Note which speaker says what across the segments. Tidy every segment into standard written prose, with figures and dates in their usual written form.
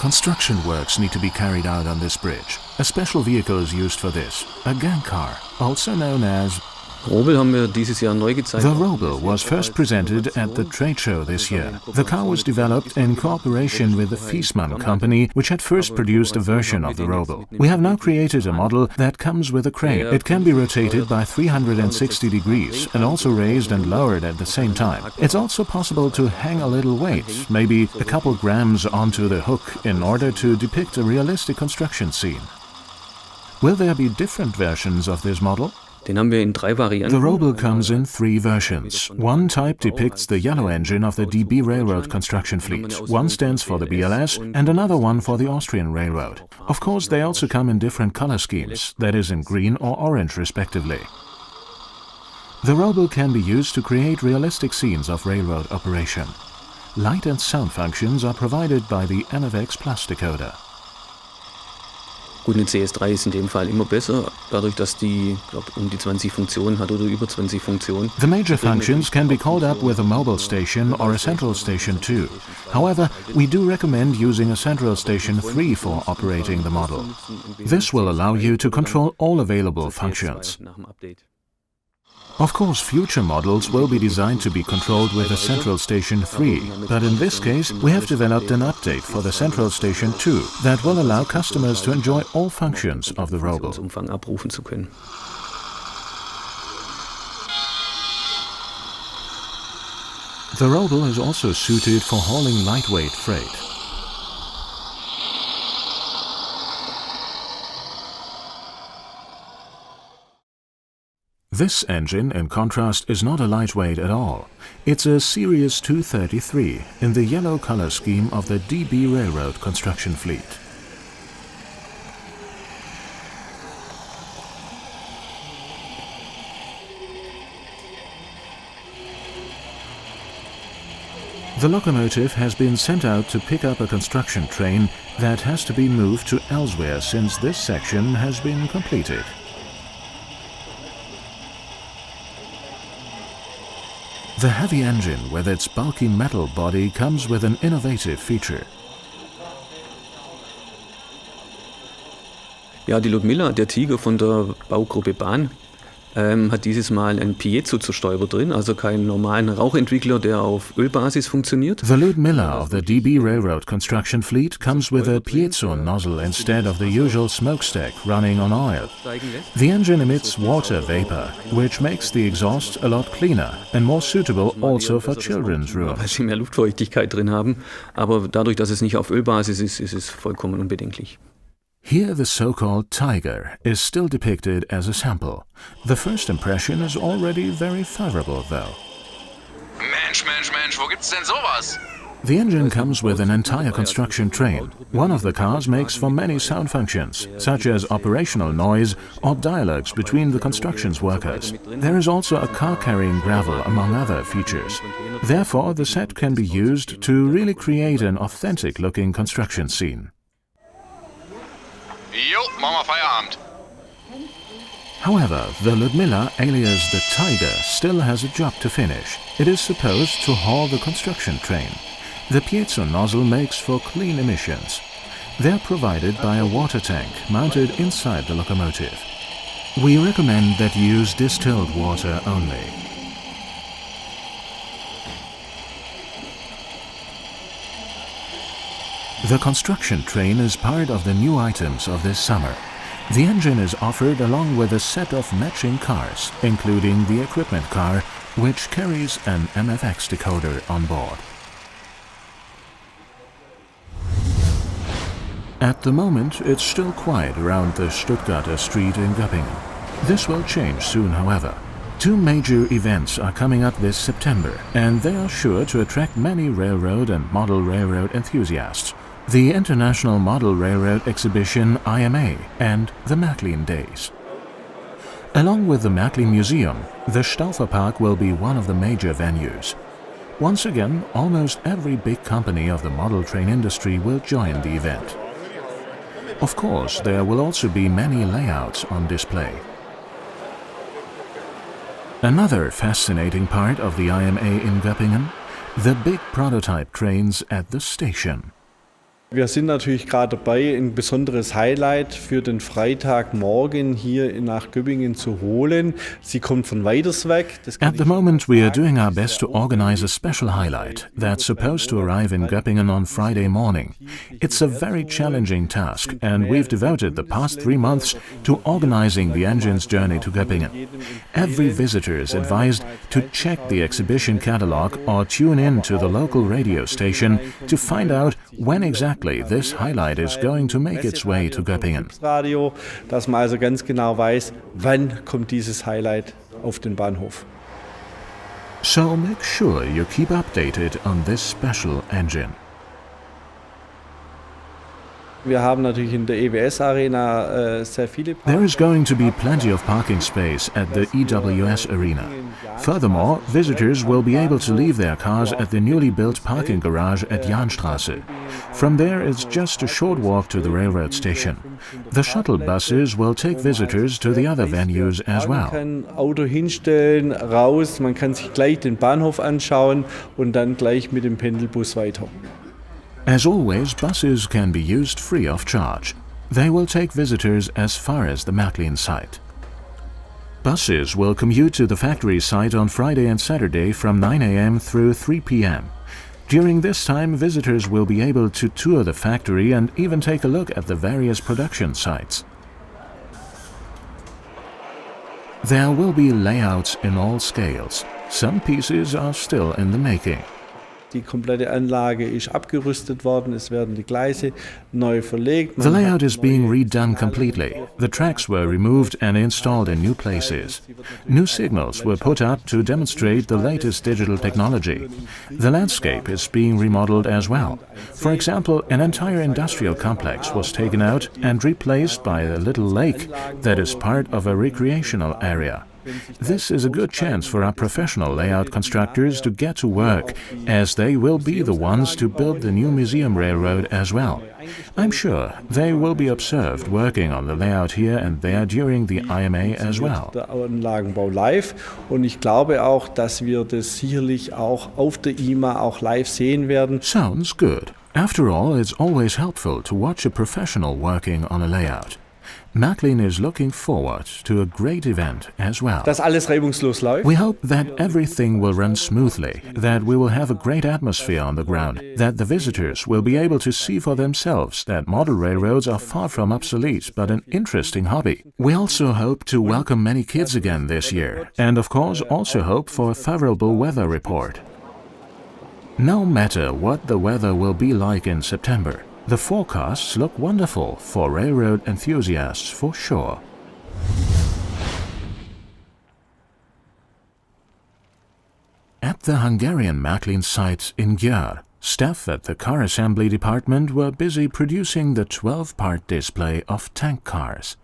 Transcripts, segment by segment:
Speaker 1: Construction works need to be carried out on this bridge. A special vehicle is used for this, a gang car, also known as...
Speaker 2: Robel haben wir dieses Jahr neu gezeigt.
Speaker 1: The Robel was first presented at the trade show this year. The car was developed in cooperation with the Fiesmann company, which had first produced a version of the Robel. We have now created a model that comes with a crane. It can be rotated by 360 degrees and also raised and lowered at the same time. It's also possible to hang a little weight, maybe a couple grams, onto the hook in order to depict a realistic construction scene. Will there be different versions of this model?
Speaker 2: Den haben wir in 3 Varianten.
Speaker 1: The Robel comes in 3 versions. One type depicts the yellow engine of the DB Railroad construction fleet. One stands for the BLS and another one for the Austrian Railroad. Of course, they also come in different color schemes, that is in green or orange respectively. The Robel can be used to create realistic scenes of railroad operation. Light and sound functions are provided by the NFX Plus decoder.
Speaker 2: Gut, eine CS3 ist in dem Fall immer besser, dadurch, dass die, um die 20 Funktionen hat oder über 20 Funktionen.
Speaker 1: The major functions can be called up with a mobile station or a central station too. However, we do recommend using a central station 3 for operating the model. This will allow you to control all available functions. Of course, future models will be designed to be controlled with a Central Station 3, but in this case we have developed an update for the Central Station 2 that will allow customers to enjoy all functions of the Robel. The Robel is also suited for hauling lightweight freight. This engine, in contrast, is not a lightweight at all. It's a Series 233 in the yellow color scheme of the DB Railroad construction fleet. The locomotive has been sent out to pick up a construction train that has to be moved to elsewhere since this section has been completed. The heavy engine with its bulky metal body comes with an innovative feature.
Speaker 2: Ja, die Ludmilla, der Tiger von der Baugruppe Bahn, hat dieses Mal einen Piezo-Zerstäuber drin, also keinen normalen Rauchentwickler, der auf Ölbasis funktioniert.
Speaker 1: The Ludmilla of the DB Railroad construction fleet comes with a piezo nozzle instead of the usual smokestack running on oil. The engine emits water vapor, which makes the exhaust a lot cleaner and more suitable also for children's rooms.
Speaker 2: Weil sie mehr Luftfeuchtigkeit drin haben, aber dadurch, dass es nicht auf Ölbasis ist, ist es vollkommen unbedenklich.
Speaker 1: Here the so-called tiger is still depicted as a sample. The first impression is already very favorable though.
Speaker 3: Mensch, wo gibt's denn sowas?
Speaker 1: The engine comes with an entire construction train. One of the cars makes for many sound functions, such as operational noise or dialogues between the construction's workers. There is also a car carrying gravel, among other features. Therefore, the set can be used to really create an authentic-looking construction scene.
Speaker 3: Jo, machen wir Feierabend.
Speaker 1: However, the Ludmilla, alias the Tiger, still has a job to finish. It is supposed to haul the construction train. The piezo nozzle makes for clean emissions. They are provided by a water tank mounted inside the locomotive. We recommend that you use distilled water only. The construction train is part of the new items of this summer. The engine is offered along with a set of matching cars, including the equipment car, which carries an MFX decoder on board. At the moment, it's still quiet around the Stuttgarter street in Göppingen. This will change soon, however. 2 major events are coming up this September, and they are sure to attract many railroad and model railroad enthusiasts. The International Model Railroad Exhibition IMA and the Märklin Days. Along with the Märklin Museum, the Stauferpark will be one of the major venues. Once again, almost every big company of the model train industry will join the event. Of course, there will also be many layouts on display. Another fascinating part of the IMA in Göppingen, the big prototype trains at the station.
Speaker 4: Wir sind natürlich gerade dabei, ein besonderes Highlight für den Freitagmorgen hier nach Göppingen zu holen. Sie kommt von weiters weg.
Speaker 1: At the moment, we are doing our best to organize a special highlight that's supposed to arrive in Göppingen on Friday morning. It's a very challenging task, and we've devoted the past 3 months to organizing the engine's journey to Göppingen. Every visitor is advised to check the exhibition catalog or tune in to the local radio station to find out when exactly this highlight is going to make its way to Göppingen.
Speaker 4: Radio, dass man also ganz genau weiß, wann kommt dieses Highlight auf den Bahnhof.
Speaker 1: So make sure you keep updated on this special engine.
Speaker 4: Wir haben natürlich in der EWS-Arena sehr viele
Speaker 1: There is going to be plenty of parking space at the EWS Arena. Furthermore, visitors will be able to leave their cars at the newly built parking garage at Jahnstraße. From there, it's just a short walk to the railroad station. The shuttle buses will take visitors to the other venues as well.
Speaker 4: Man kann Auto hinstellen, raus, man kann sich gleich den Bahnhof anschauen und dann gleich mit dem Pendelbus weiter.
Speaker 1: As always, buses can be used free of charge. They will take visitors as far as the Märklin site. Buses will commute to the factory site on Friday and Saturday from 9 a.m. through 3 p.m. During this time, visitors will be able to tour the factory and even take a look at the various production sites. There will be layouts in all scales. Some pieces are still in the making.
Speaker 4: Die komplette Anlage ist abgerüstet worden, es werden die Gleise neu verlegt.
Speaker 1: The layout is being redone completely. The tracks were removed and installed in new places. New signals were put up to demonstrate the latest digital technology. The landscape is being remodeled as well. For example, an entire industrial complex was taken out and replaced by a little lake that is part of a recreational area. This is a good chance for our professional layout constructors to get to work, as they will be the ones to build the new museum railroad as well. I'm sure they will be observed working on the layout here and there during the IMA as well.
Speaker 4: Der Anlagenbau live und ich glaube auch, dass wir das sicherlich auch auf der IMA auch live sehen werden.
Speaker 1: Sounds good. After all, it's always helpful to watch a professional working on a layout. Märklin is looking forward to a great event as well.
Speaker 4: Dass alles reibungslos läuft.
Speaker 1: We hope that everything will run smoothly, that we will have a great atmosphere on the ground, that the visitors will be able to see for themselves that model railroads are far from obsolete but an interesting hobby. We also hope to welcome many kids again this year, and of course also hope for a favorable weather report. No matter what the weather will be like in September, the forecasts look wonderful for railroad enthusiasts for sure. At the Hungarian Märklin site in Győr, staff at the car assembly department were busy producing the 12-part display of tank cars.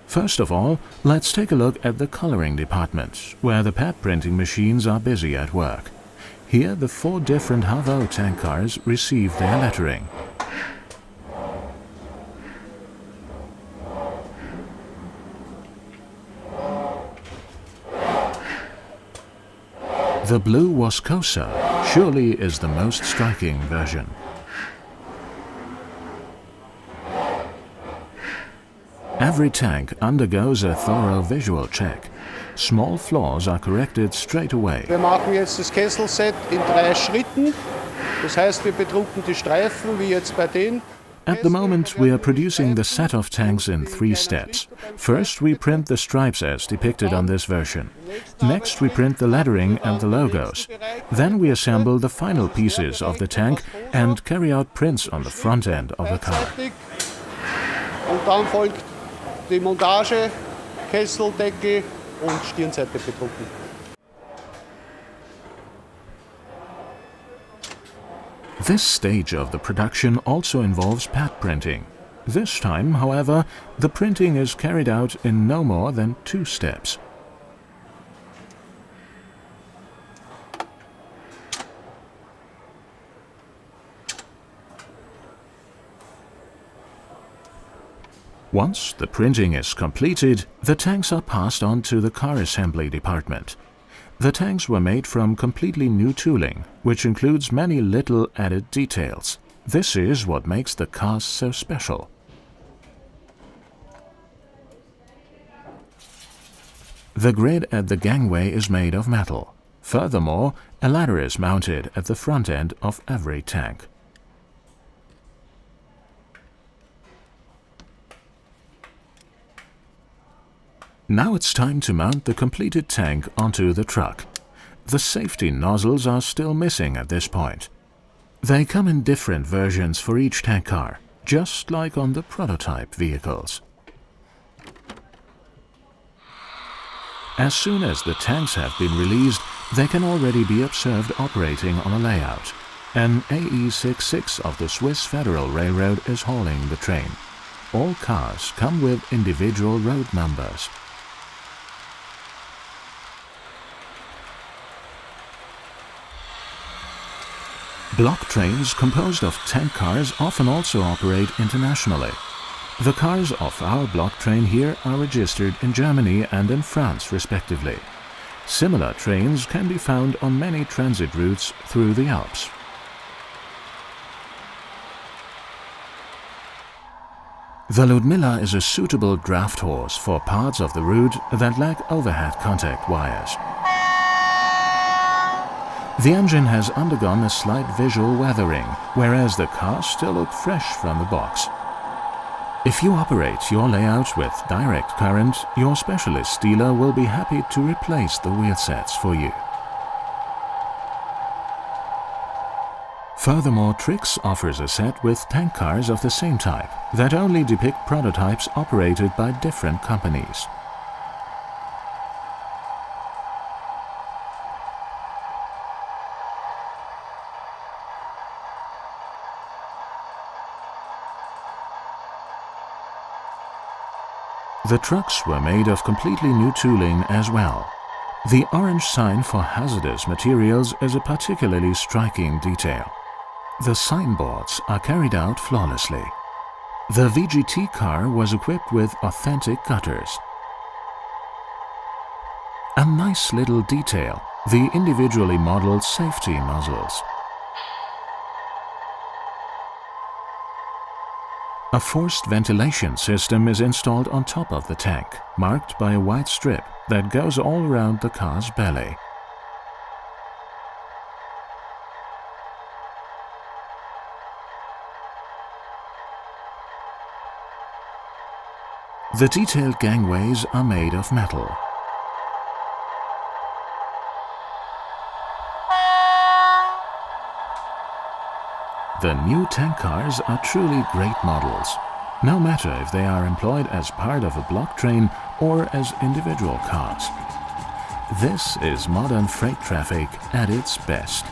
Speaker 1: First of all, let's take a look at the coloring department, where the pad printing machines are busy at work. Here, the 4 different Havo tank cars receive their lettering. The blue Wascosa surely is the most striking version. Every tank undergoes a thorough visual check. Small flaws are corrected straight away.
Speaker 5: Wir machen jetzt das Kesselset in 3 Schritten. Das heißt, wir bedrucken die Streifen wie jetzt bei den.
Speaker 1: At the moment, we are producing the set of tanks in 3 steps. First, we print the stripes as depicted on this version. Next, we print the lettering and the logos. Then we assemble the final pieces of the tank and carry out prints on the front end of the car.
Speaker 5: Und dann folgt die Montage, Kessel, Deckel und Stirnseite bedrucken.
Speaker 1: This stage of the production also involves pad printing. This time, however, the printing is carried out in no more than 2 steps. Once the printing is completed, the tanks are passed on to the car assembly department. The tanks were made from completely new tooling, which includes many little added details. This is what makes the cars so special. The grid at the gangway is made of metal. Furthermore, a ladder is mounted at the front end of every tank. Now it's time to mount the completed tank onto the truck. The safety nozzles are still missing at this point. They come in different versions for each tank car, just like on the prototype vehicles. As soon as the tanks have been released, they can already be observed operating on a layout. An AE66 of the Swiss Federal Railroad is hauling the train. All cars come with individual road numbers. Block trains composed of tank cars often also operate internationally. The cars of our block train here are registered in Germany and in France respectively. Similar trains can be found on many transit routes through the Alps. The Ludmilla is a suitable draft horse for parts of the route that lack overhead contact wires. The engine has undergone a slight visual weathering, whereas the cars still look fresh from the box. If you operate your layout with direct current, your specialist dealer will be happy to replace the wheel sets for you. Furthermore, Trix offers a set with tank cars of the same type that only depict prototypes operated by different companies. The trucks were made of completely new tooling as well. The orange sign for hazardous materials is a particularly striking detail. The signboards are carried out flawlessly. The VGT car was equipped with authentic gutters. A nice little detail, the individually modeled safety nozzles. A forced ventilation system is installed on top of the tank, marked by a white strip that goes all around the car's belly. The detailed gangways are made of metal. The new tank cars are truly great models, no matter if they are employed as part of a block train or as individual cars. This is modern freight traffic at its best.